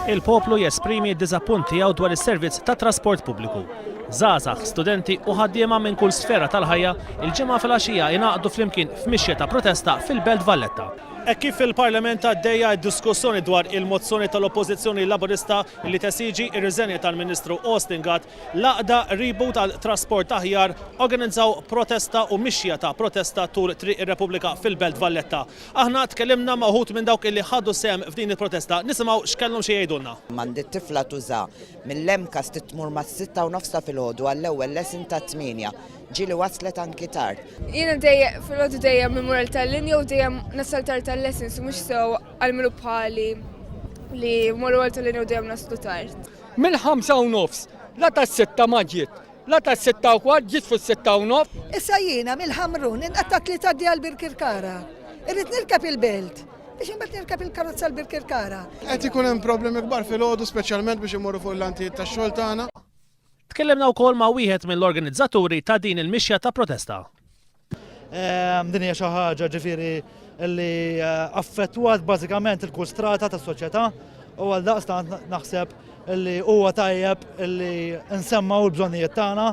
Il-poplu jesprimi d-diżappunt tiegħu dwar is-servizz tat trasport pubbliku. Żgħażagħ, studenti u ħaddiema minn kull sfera tal-ħajja il-ġimgħa filgħaxija jingħaqdu flimkien f'mixja ta' protesta fil-Belt Valletta. Kif fil-Parlament għaddejja d-diskussjoni dwar il-mozzjoni tal-Oppożizzjoni Laburista li tesiġi ir-riżenja tal-Ministru Austin Gatt laqda reboot tal-trasport aħjar organizzaw protesta u mixja ta' protesta tul Triq ir-Repubblika fil-Belt Valletta. Aħna tkellimna ma' wħud minn dawk illi ħadu sehem f'din il-protesta, nisimgħu x'kellhom xi jgħidulna. M'għandi tifla tuża mill-Lemkas titmur mas-6:30 fil-ħodu għall-ewwel lesin ta' 8. Ġieli waslet anki tard. Jiena fil-ħodu dejjem imur tal-linja u dejjem nasal tard tal-lessons mhux sew għal bħali li mmorru għal tal-linja u dejjem naslu tard. Mill-5:30, la tas-6 ma ġiet, la tas-6:15 ġiet fis-6:30. Issa jiena mill-Ħamrun inqattat li tgħaddi għall-Birkirkara. Irrid nirkab il-belt biex imbagħad nirkab il-karozza l-Birkirkara. Qed ikun hemm problemi kbar fil-ħodu speċjalment biex imorru fuq l-antijiet tax-xogħol tagħna. Tkellimna wkoll ma' wieħed mill-organizzaturi ta' din il-mixja ta' protesta. Din hija xi ħaġa ġifieri li affettwat bażikament il-kull strata tas-soċjetà u għaldaqstant naħseb li huwa tajjeb li nsemmaw il-bżonnijiet tagħna.